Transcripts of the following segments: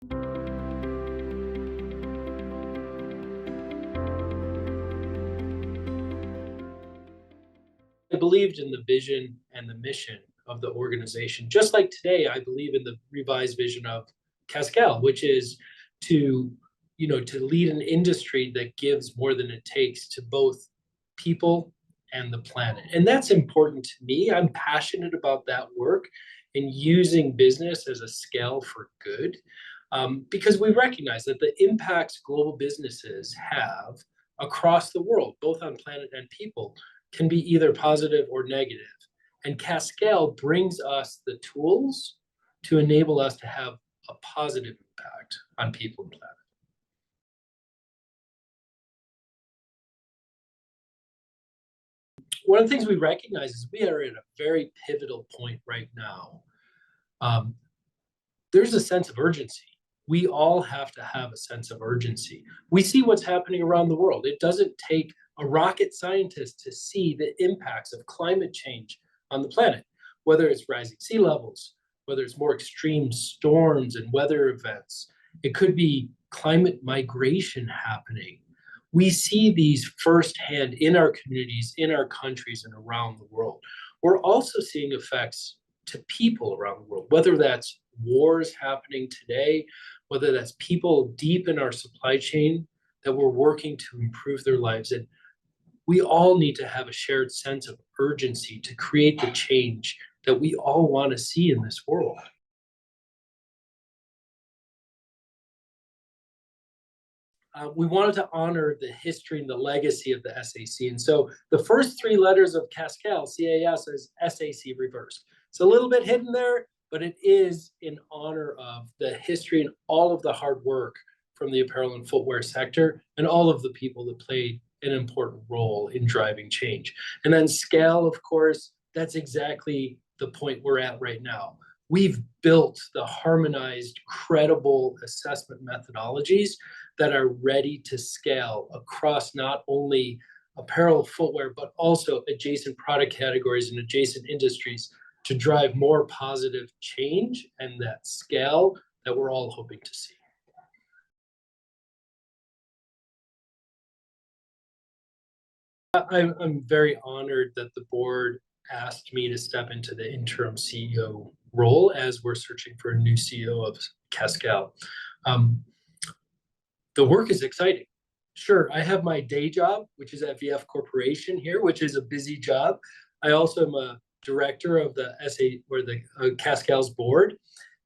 I believed in the vision and the mission of the organization. Just like today, I believe in the revised vision of Cascale, which is to, to lead an industry that gives more than it takes to both people and the planet. And that's important to me. I'm passionate about that work and using business as a scale for good, because we recognize that the impacts global businesses have across the world, both on planet and people, can be either positive or negative. And Cascale brings us the tools to enable us to have a positive impact on people and planet. One of the things we recognize is we are at a very pivotal point right now. There's a sense of urgency. We all have to have a sense of urgency. We see what's happening around the world. It doesn't take a rocket scientist to see the impacts of climate change on the planet, whether it's rising sea levels, whether it's more extreme storms and weather events. It could be climate migration happening. We see these firsthand in our communities, in our countries, and around the world. We're also seeing effects to people around the world, whether that's wars happening today, whether that's people deep in our supply chain that we're working to improve their lives. And we all need to have a shared sense of urgency to create the change that we all want to see in this world. We wanted to honor the history and the legacy of the SAC. And so the first three letters of Cascale, CAS, is SAC reversed. It's a little bit hidden there, but it is in honor of the history and all of the hard work from the apparel and footwear sector and all of the people that played an important role in driving change. And then scale, of course, that's exactly the point we're at right now. We've built the harmonized, credible assessment methodologies that are ready to scale across not only apparel, footwear, but also adjacent product categories and adjacent industries to drive more positive change and that scale that we're all hoping to see. I'm very honored that the board asked me to step into the interim CEO role as we're searching for a new CEO of Cascale. The work is exciting. Sure, I have my day job, which is at VF Corporation here, which is a busy job. I also am a director of the Cascale's board,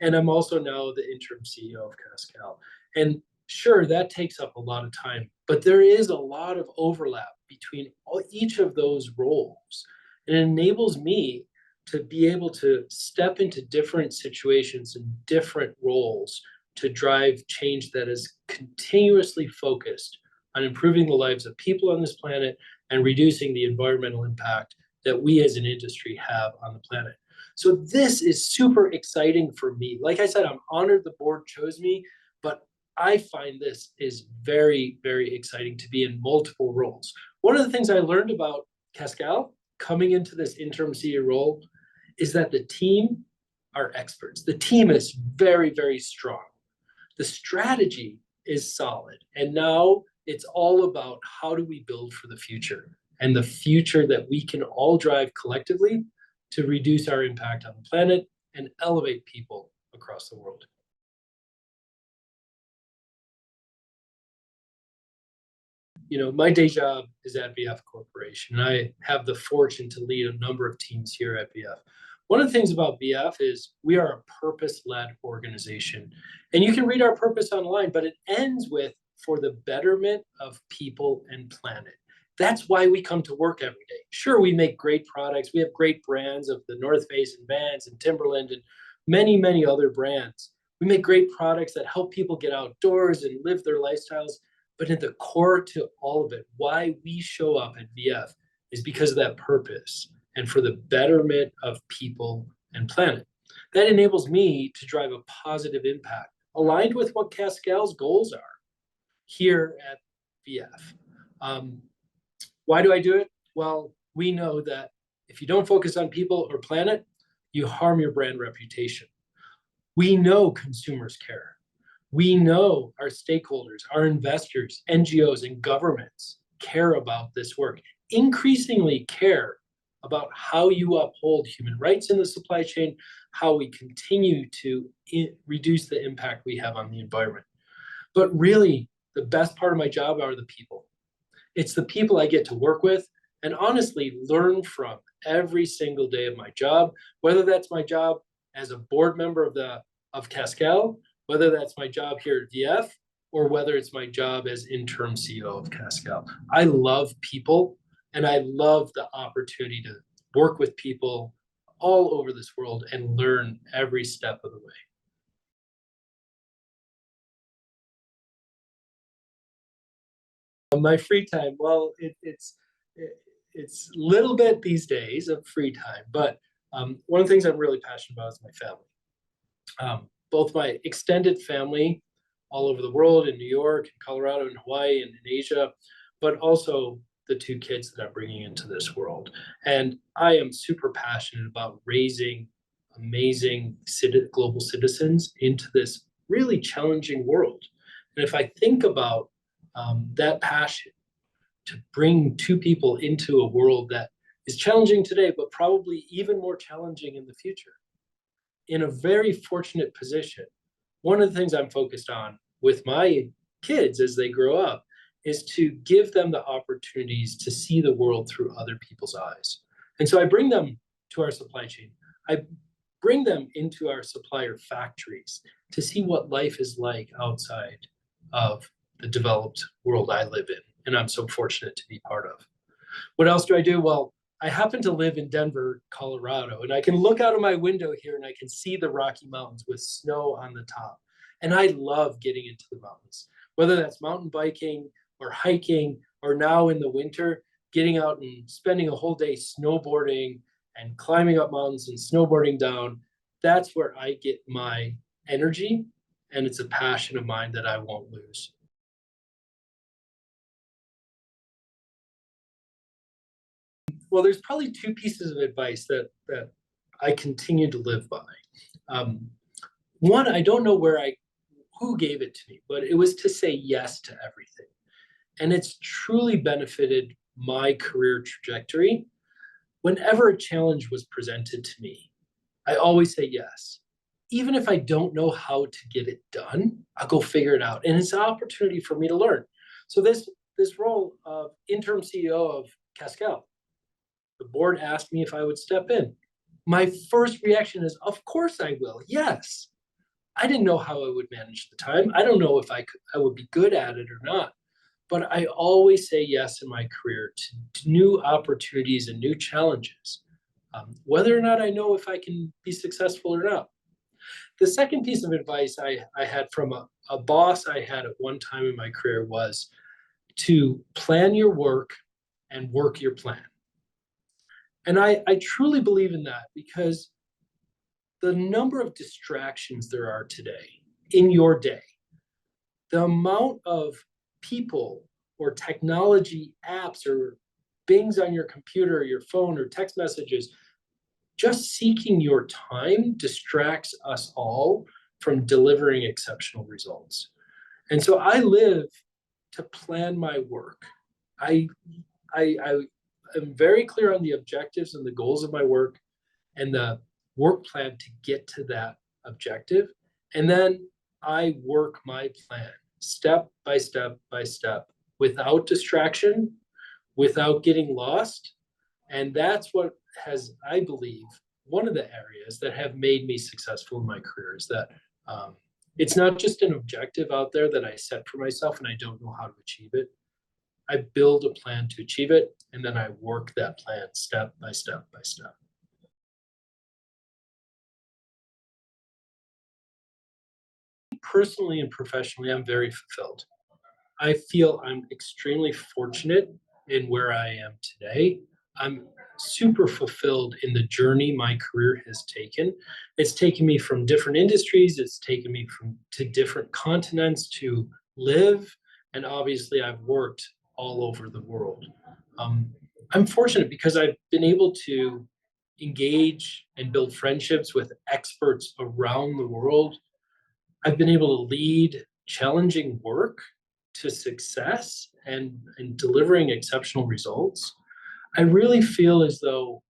and I'm also now the interim CEO of Cascale. And sure, that takes up a lot of time, but there is a lot of overlap between each of those roles. And it enables me to be able to step into different situations and different roles to drive change that is continuously focused on improving the lives of people on this planet and reducing the environmental impact that we as an industry have on the planet. So this is super exciting for me. Like I said, I'm honored the board chose me, but I find this is very, very exciting to be in multiple roles. One of the things I learned about Cascale coming into this interim CEO role is that the team are experts. The team is very, very strong. The strategy is solid. And now it's all about how do we build for the future and the future that we can all drive collectively to reduce our impact on the planet and elevate people across the world. My day job is at VF Corporation, and I have the fortune to lead a number of teams here at VF. One of the things about VF is we are a purpose-led organization, and you can read our purpose online, but it ends with for the betterment of people and planet. That's why we come to work every day. Sure, we make great products. We have great brands of the North Face and Vans and Timberland and many, many other brands. We make great products that help people get outdoors and live their lifestyles. But at the core to all of it, why we show up at VF is because of that purpose and for the betterment of people and planet. That enables me to drive a positive impact aligned with what Cascale's goals are here at VF. Why do I do it? Well, we know that if you don't focus on people or planet, you harm your brand reputation. We know consumers care. We know our stakeholders, our investors, NGOs, and governments care about this work, increasingly care about how you uphold human rights in the supply chain, how we continue to reduce the impact we have on the environment. But really, the best part of my job are the people. It's the people I get to work with and honestly learn from every single day of my job, whether that's my job as a board member of Cascale, whether that's my job here at VF, or whether it's my job as interim CEO of Cascale. I love people, and I love the opportunity to work with people all over this world and learn every step of the way. My free time, well, it's a little bit these days of free time, but one of the things I'm really passionate about is my family. Both my extended family all over the world, in New York, in Colorado, in Hawaii, and in Asia, but also the two kids that I'm bringing into this world. And I am super passionate about raising amazing global citizens into this really challenging world. And if I think about that passion to bring two people into a world that is challenging today, but probably even more challenging in the future, in a very fortunate position. One of the things I'm focused on with my kids as they grow up is to give them the opportunities to see the world through other people's eyes. And so I bring them to our supply chain. I bring them into our supplier factories to see what life is like outside of the developed world I live in, and I'm so fortunate to be part of. What else do I do? Well, I happen to live in Denver, Colorado, and I can look out of my window here and I can see the Rocky Mountains with snow on the top. And I love getting into the mountains, whether that's mountain biking or hiking, or now in the winter, getting out and spending a whole day snowboarding and climbing up mountains and snowboarding down. That's where I get my energy, and it's a passion of mine that I won't lose. Well, there's probably two pieces of advice that I continue to live by. Um, One, I don't know who gave it to me, but it was to say yes to everything, and it's truly benefited my career trajectory. Whenever a challenge was presented to me, I always say yes. Even if I don't know how to get it done, I'll go figure it out, and it's an opportunity for me to learn. So this role of interim CEO of Cascale, the board asked me if I would step in. My first reaction is, of course I will. Yes. I didn't know how I would manage the time. I don't know if I would be good at it or not. But I always say yes in my career to new opportunities and new challenges, whether or not I know if I can be successful or not. The second piece of advice I had from a boss I had at one time in my career was to plan your work and work your plan. And I truly believe in that, because the number of distractions there are today in your day, the amount of people or technology apps or bings on your computer or your phone or text messages, just seeking your time distracts us all from delivering exceptional results. And so I live to plan my work. I, I am very clear on the objectives and the goals of my work and the work plan to get to that objective. And then I work my plan step by step by step without distraction, without getting lost. And that's what has, I believe, one of the areas that have made me successful in my career is that it's not just an objective out there that I set for myself and I don't know how to achieve it. I build a plan to achieve it, and then I work that plan step by step by step. Personally and professionally, I'm very fulfilled. I feel I'm extremely fortunate in where I am today. I'm super fulfilled in the journey my career has taken. It's taken me from different industries, it's taken me to different continents to live, and obviously I've worked all over the world. Um, I'm fortunate because I've been able to engage and build friendships with experts around the world, I've been able to lead challenging work to success and delivering exceptional results. I really feel as though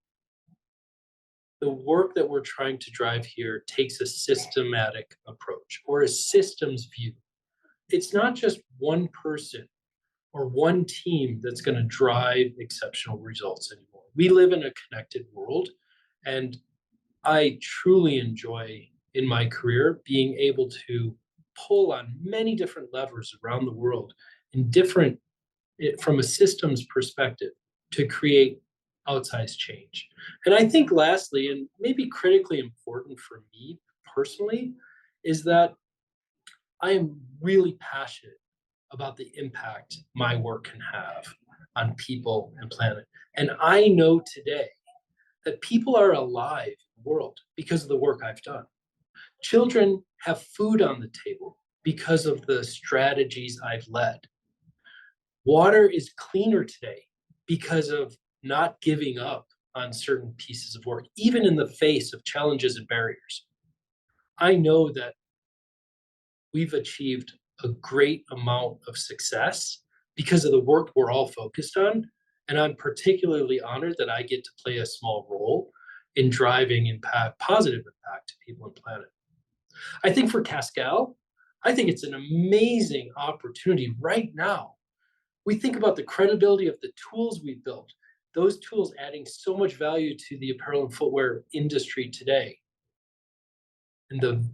the work that we're trying to drive here takes a systematic approach or a systems view. It's not just one person or one team that's going to drive exceptional results anymore. We live in a connected world, and I truly enjoy in my career being able to pull on many different levers around the world in different from a systems perspective to create outsized change. And I think lastly, and maybe critically important for me personally, is that I am really passionate about the impact my work can have on people and planet. And I know today that people are alive in the world because of the work I've done. Children have food on the table because of the strategies I've led. Water is cleaner today because of not giving up on certain pieces of work, even in the face of challenges and barriers. I know that we've achieved a great amount of success because of the work we're all focused on. And I'm particularly honored that I get to play a small role in driving impact, positive impact to people and planet. I think for Cascale, I think it's an amazing opportunity right now. We think about the credibility of the tools we've built, those tools adding so much value to the apparel and footwear industry today, and the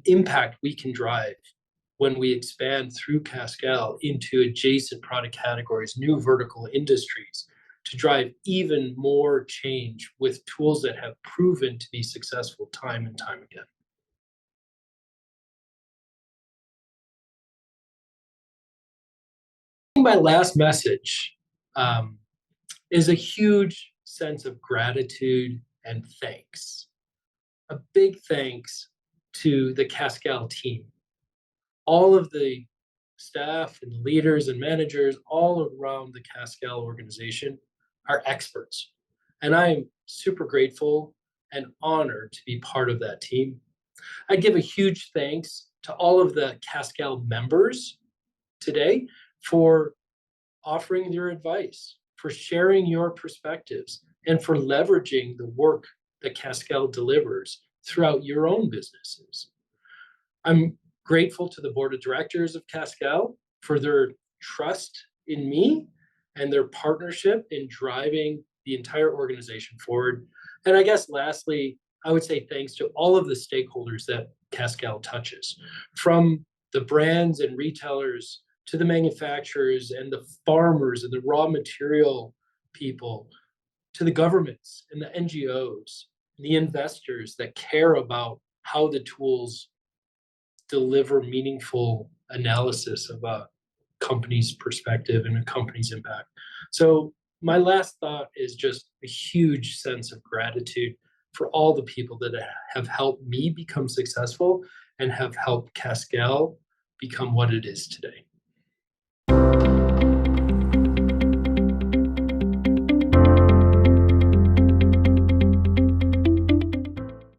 impact we can drive when we expand through Cascale into adjacent product categories, new vertical industries, to drive even more change with tools that have proven to be successful time and time again. My last message is a huge sense of gratitude and thanks. A big thanks to the Cascale team, all of the staff and leaders and managers all around the Cascale organization are experts. And I'm super grateful and honored to be part of that team. I give a huge thanks to all of the Cascale members today for offering your advice, for sharing your perspectives, and for leveraging the work that Cascale delivers throughout your own businesses. I'm grateful to the board of directors of Cascale for their trust in me and their partnership in driving the entire organization forward. And I guess lastly, I would say thanks to all of the stakeholders that Cascale touches, from the brands and retailers to the manufacturers and the farmers and the raw material people, to the governments and the NGOs, and the investors that care about how the tools deliver meaningful analysis of a company's perspective and a company's impact. So my last thought is just a huge sense of gratitude for all the people that have helped me become successful and have helped Cascale become what it is today.